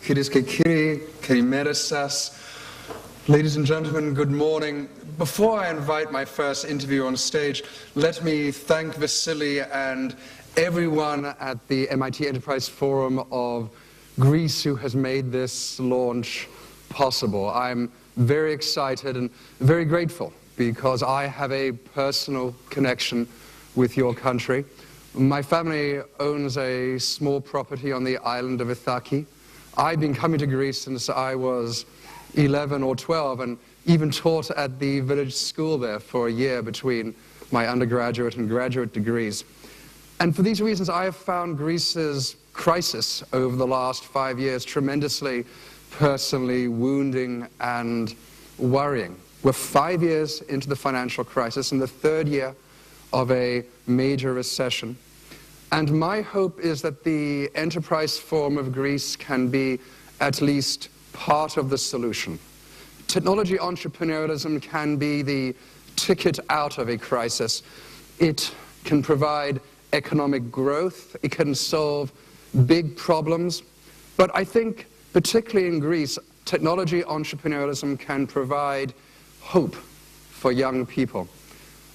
Κυρίες και κύριοι, καλημέρα σας. Ladies and gentlemen, good morning. Before I invite my first interview on stage, let me thank Vasily and everyone at the MIT Enterprise Forum of Greece who has made this launch possible. I'm very excited and very grateful because I have a personal connection with your country. My family owns a small property on the island of Ithaki. I've been coming to Greece since I was 11 or 12 and even taught at the village school there for a year between my undergraduate and graduate degrees. And for these reasons, I have found Greece's crisis over the last 5 years tremendously personally wounding and worrying. We're 5 years into the financial crisis and the third year of a major recession. And my hope is that the Enterprise Forum of Greece can be at least part of the solution. Technology entrepreneurialism can be the ticket out of a crisis. It can provide economic growth. It can solve big problems. But I think, particularly in Greece, technology entrepreneurialism can provide hope for young people.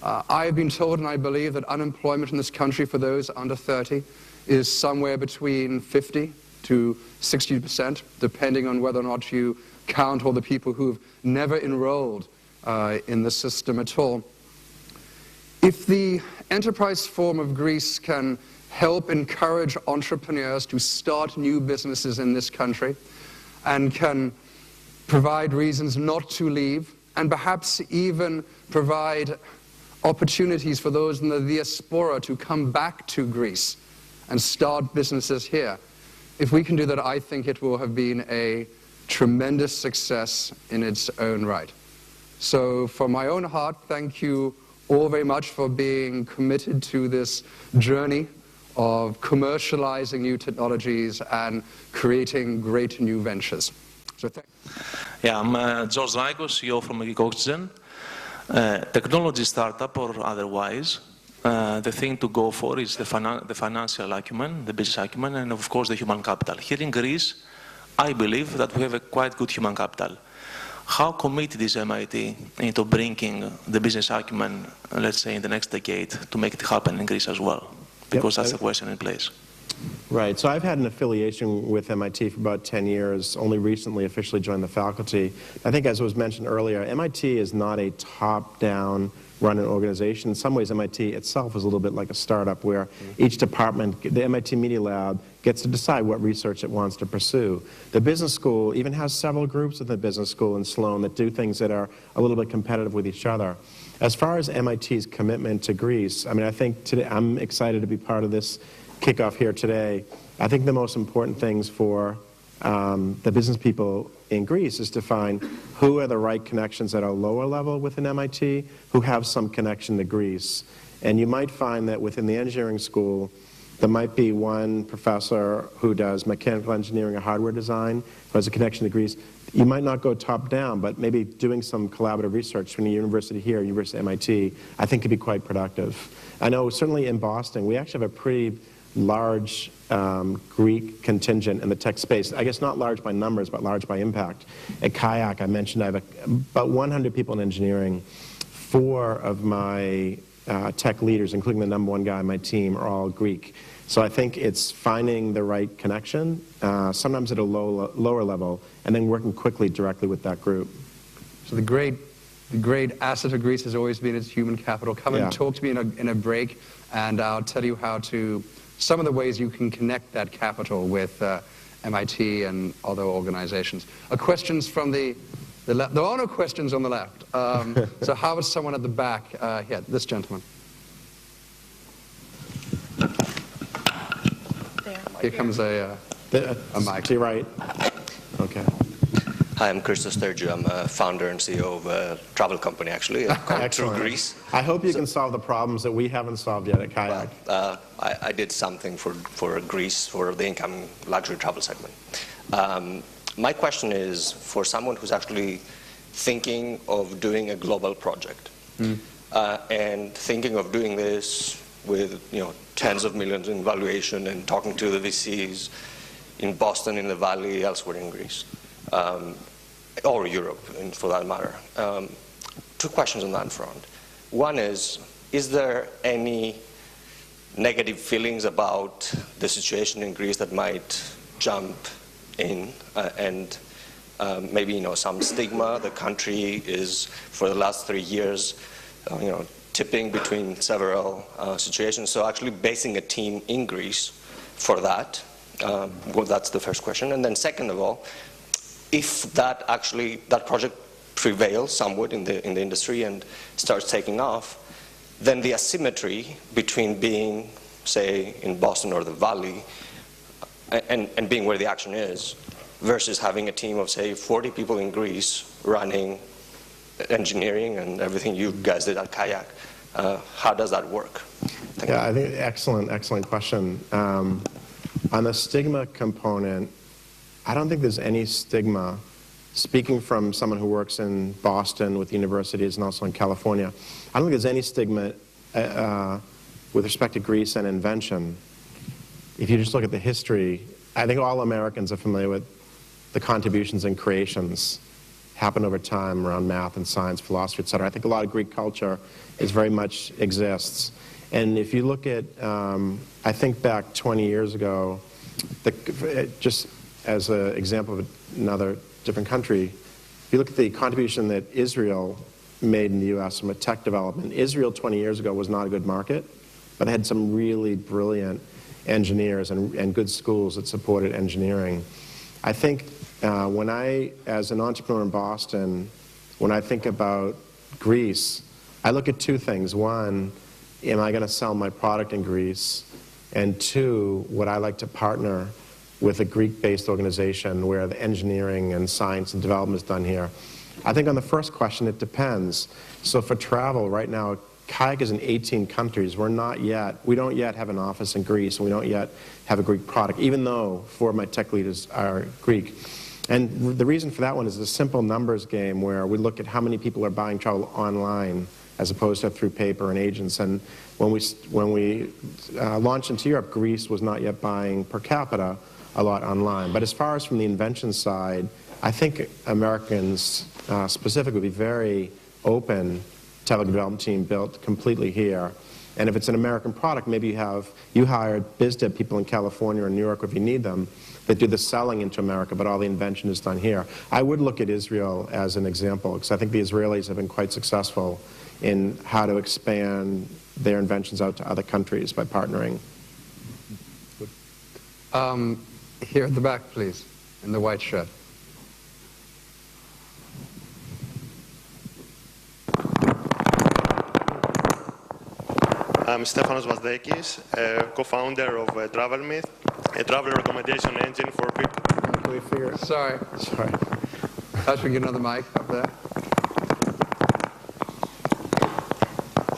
I've been told, and I believe, that unemployment in this country for those under 30 is somewhere between 50 to 60%, depending on whether or not you count all the people who've never enrolled in the system at all. If the Enterprise Forum of Greece can help encourage entrepreneurs to start new businesses in this country and can provide reasons not to leave and perhaps even provide opportunities for those in the diaspora to come back to Greece and start businesses here, if we can do that, I think it will have been a tremendous success in its own right. So from my own heart, thank you all very much for being committed to this journey of commercializing new technologies and creating great new ventures. So thank you. Yeah, I'm George Raikos, CEO from Geek Oxygen. Technology startup or otherwise, the thing to go for is the financial acumen, the business acumen, and of course the human capital. Here in Greece, I believe that we have a quite good human capital. How committed is MIT into bringing the business acumen, let's say, in the next decade to make it happen in Greece as well? Because that's the question in place. Right. So I've had an affiliation with MIT for about 10 years, only recently officially joined the faculty. I think, as was mentioned earlier, MIT is not a top-down run an organization. In some ways, MIT itself is a little bit like a startup where each department, the MIT Media Lab, gets to decide what research it wants to pursue. The business school even has several groups within the business school in Sloan that do things that are a little bit competitive with each other. As far as MIT's commitment to Greece, I mean, I think today I'm excited to be part of this kickoff here today. I think the most important things for the business people in Greece is to find who are the right connections at a lower level within MIT who have some connection to Greece. And you might find that within the engineering school, there might be one professor who does mechanical engineering or hardware design who has a connection to Greece. You might not go top down, but maybe doing some collaborative research between the university here, University of MIT, I think could be quite productive. I know certainly in Boston, we actually have a pretty large Greek contingent in the tech space. I guess not large by numbers, but large by impact. At Kayak, I mentioned I have about 100 people in engineering. 4 of my tech leaders, including the #1 guy on my team, are all Greek. So I think it's finding the right connection, sometimes at a lower level, and then working quickly directly with that group. So the great asset of Greece has always been its human capital. Come and talk to me in a break, and I'll tell you some of the ways you can connect that capital with MIT and other organizations. Questions from the left? There are no questions on the left. So how about someone at the back? Yeah, this gentleman. Here comes a mic. To your right. Okay. Hi, I'm Christos Sturgiou. I'm a founder and CEO of a travel company, actually, called Through Greece. I hope you can solve the problems that we haven't solved yet at Kayak. I did something for Greece, for the income luxury travel segment. My question is, for someone who's actually thinking of doing a global project, and thinking of doing this with tens of millions in valuation and talking to the VCs, in Boston, in the Valley, elsewhere in Greece, or Europe, for that matter. Two questions on that front. One is there any negative feelings about the situation in Greece that might jump in and maybe some stigma? The country is, for the last 3 years, tipping between several situations. So actually basing a team in Greece for that, well, that's the first question. And then second of all, if that project prevails somewhat in the industry and starts taking off, then the asymmetry between being, say, in Boston or the Valley and being where the action is versus having a team of, say, 40 people in Greece running engineering and everything you guys did at Kayak, how does that work? Yeah, I think excellent question. On the stigma component, I don't think there's any stigma. Speaking from someone who works in Boston with universities and also in California, I don't think there's any stigma with respect to Greece and invention. If you just look at the history, I think all Americans are familiar with the contributions and creations happen over time around math and science, philosophy, etc. I think a lot of Greek culture very much exists. And if you look at, I think back 20 years ago, just as an example of another different country, if you look at the contribution that Israel made in the U.S. from a tech development, Israel 20 years ago was not a good market, but it had some really brilliant engineers and good schools that supported engineering. I think when as an entrepreneur in Boston, when I think about Greece, I look at two things. One, am I going to sell my product in Greece? And two, would I like to partner with a Greek-based organization where the engineering and science and development is done here? I think on the first question, it depends. So for travel, right now, Kayak is in 18 countries. We don't yet have an office in Greece, and we don't yet have a Greek product, even though 4 of my tech leaders are Greek. And the reason for that one is a simple numbers game where we look at how many people are buying travel online as opposed to through paper and agents. And when we launched into Europe, Greece was not yet buying per capita a lot online. But as far as from the invention side, I think Americans specifically would be very open to have a development team built completely here. And if it's an American product, maybe you hire biz dev people in California or New York if you need them that do the selling into America, but all the invention is done here. I would look at Israel as an example, because I think the Israelis have been quite successful in how to expand their inventions out to other countries by partnering. Here at the back, please, in the white shirt. I'm Stefanos Vazdeikis, co-founder of TravelMyth, a travel recommendation engine for people. Can we figure? Sorry. Perhaps we can get another mic up there.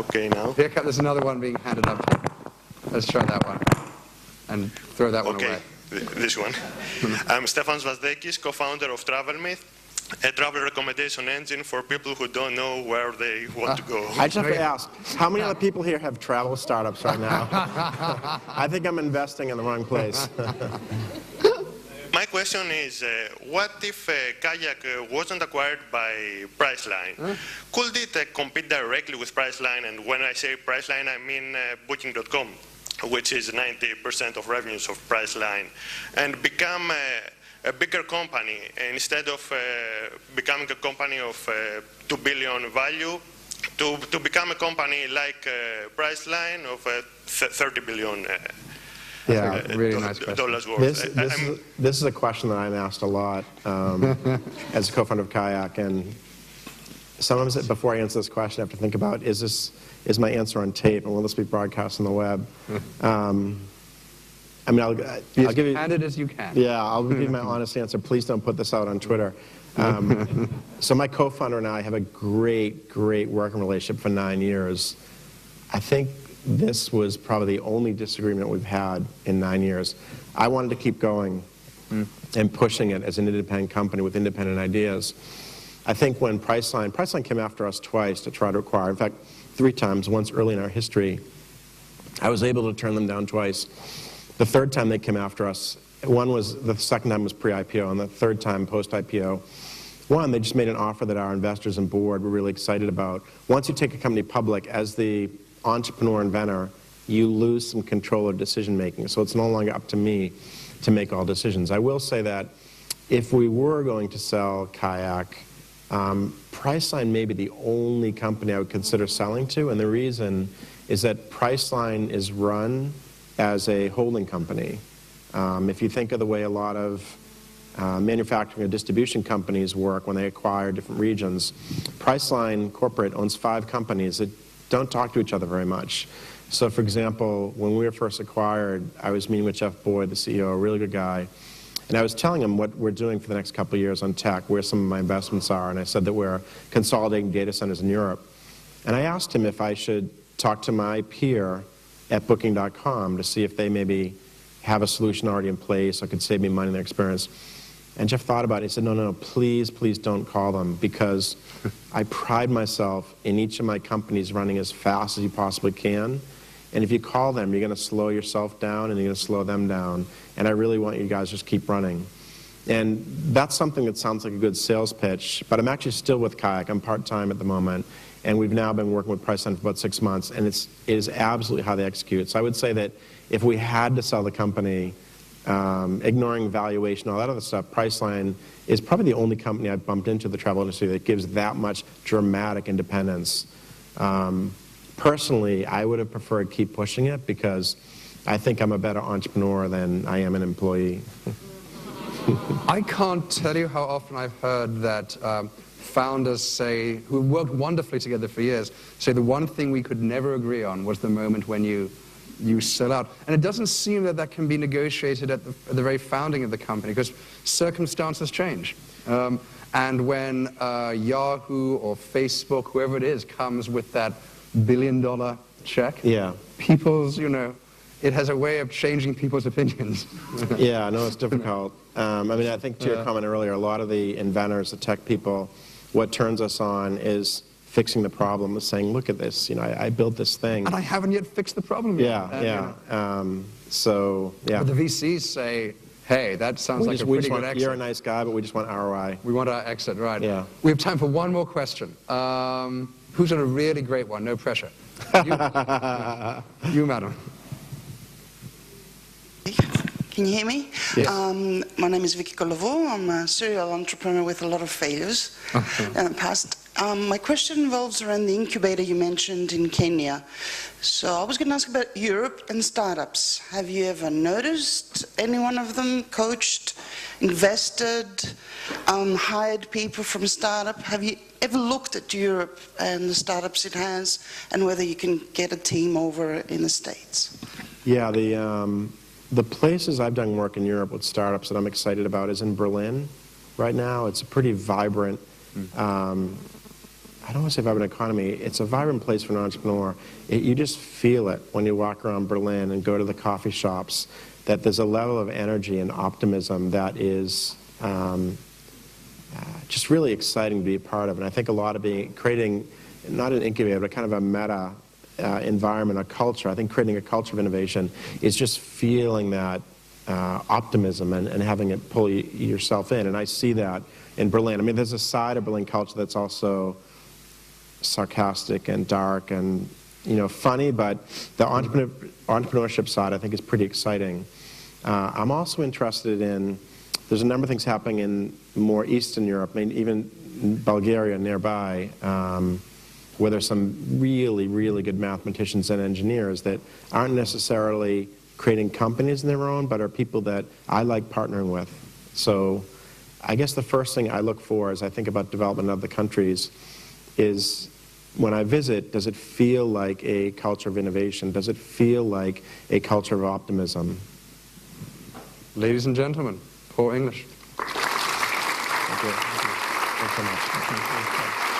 Okay, now. Here, there's another one being handed up to you. Let's try that one. And throw that one away. This one. I'm Stefanos Vazdeikis, co-founder of TravelMyth, a travel recommendation engine for people who don't know where they want to go. I just have to ask, how many other people here have travel startups right now? I think I'm investing in the wrong place. My question is, what if Kayak wasn't acquired by Priceline? Could it compete directly with Priceline? And when I say Priceline, I mean Booking.com, which is 90% of revenues of Priceline, and become a bigger company instead of becoming a company of 2 billion value to become a company like Priceline of 30 billion really nice dollars worth. This is a question that I'm asked a lot as a co-founder of Kayak, and sometimes before I answer this question I have to think about, is my answer on tape, and will this be broadcast on the web? I mean, I'll give you, candid as you can. Yeah, I'll give you my honest answer. Please don't put this out on Twitter. So my co-founder and I have a great working relationship for 9 years. I think this was probably the only disagreement we've had in 9 years. I wanted to keep going and pushing it as an independent company with independent ideas. I think when Priceline came after us twice to try to acquire, in fact, 3 times, once early in our history. I was able to turn them down twice. The third time they came after us, the second time was pre-IPO, and the third time post-IPO. One, they just made an offer that our investors and board were really excited about. Once you take a company public, as the entrepreneur inventor, you lose some control of decision making. So it's no longer up to me to make all decisions. I will say that if we were going to sell Kayak, Priceline may be the only company I would consider selling to, and the reason is that Priceline is run as a holding company. If you think of the way a lot of manufacturing and distribution companies work when they acquire different regions, Priceline Corporate owns 5 companies that don't talk to each other very much. So for example, when we were first acquired, I was meeting with Jeff Boyd, the CEO, a really good guy, and I was telling him what we're doing for the next couple of years on tech, where some of my investments are, and I said that we're consolidating data centers in Europe. And I asked him if I should talk to my peer at Booking.com to see if they maybe have a solution already in place or could save me money in their experience. And Jeff thought about it. He said, no, please don't call them, because I pride myself in each of my companies running as fast as you possibly can. And if you call them, you're going to slow yourself down and you're going to slow them down. And I really want you guys to just keep running. And that's something that sounds like a good sales pitch, but I'm actually still with Kayak. I'm part-time at the moment. And we've now been working with Priceline for about 6 months, and it is absolutely how they execute. So I would say that if we had to sell the company, ignoring valuation, all that other stuff, Priceline is probably the only company I've bumped into the travel industry that gives that much dramatic independence. Personally, I would have preferred keep pushing it, because I think I'm a better entrepreneur than I am an employee. I can't tell you how often I've heard that founders say, who worked wonderfully together for years, say the one thing we could never agree on was the moment when you sell out. And it doesn't seem that that can be negotiated at the very founding of the company, because circumstances change. And when Yahoo or Facebook, whoever it is, comes with that billion-dollar check, people's, it has a way of changing people's opinions. Yeah, no, it's difficult. I mean, I think to your comment earlier, a lot of the inventors, the tech people, what turns us on is fixing the problem, is saying, look at this, I built this thing. And I haven't yet fixed the problem yet. So, yeah. But the VCs say, hey, that sounds like a pretty good exit. You're a nice guy, but we just want ROI. We want our exit, right. Yeah. We have time for one more question. Who's on a really great one? No pressure. You, madam. Can you hear me? Yes. My name is Vicky Kolovo. I'm a serial entrepreneur with a lot of failures in the past. My question involves around the incubator you mentioned in Kenya. So I was going to ask about Europe and startups. Have you ever noticed any one of them coached, invested, hired people from a startup? Have you ever looked at Europe and the startups it has, and whether you can get a team over in the States? Yeah, the places I've done work in Europe with startups that I'm excited about is in Berlin right now. It's a pretty vibrant, I don't want to say vibrant economy, it's a vibrant place for an entrepreneur. You just feel it when you walk around Berlin and go to the coffee shops, that there's a level of energy and optimism that is just really exciting to be a part of. And I think a lot of creating, not an incubator, but kind of a meta environment, a culture. I think creating a culture of innovation is just feeling that optimism and having it pull yourself in. And I see that in Berlin. I mean, there's a side of Berlin culture that's also sarcastic and dark and funny, but the entrepreneurship side I think is pretty exciting. I'm also interested in, there's a number of things happening in more Eastern Europe, I mean, even Bulgaria nearby, where there's some really, really good mathematicians and engineers that aren't necessarily creating companies in their own, but are people that I like partnering with. So I guess the first thing I look for as I think about development in other countries is, when I visit, does it feel like a culture of innovation? Does it feel like a culture of optimism? Ladies and gentlemen, Paul English. Thank you. Thanks so much.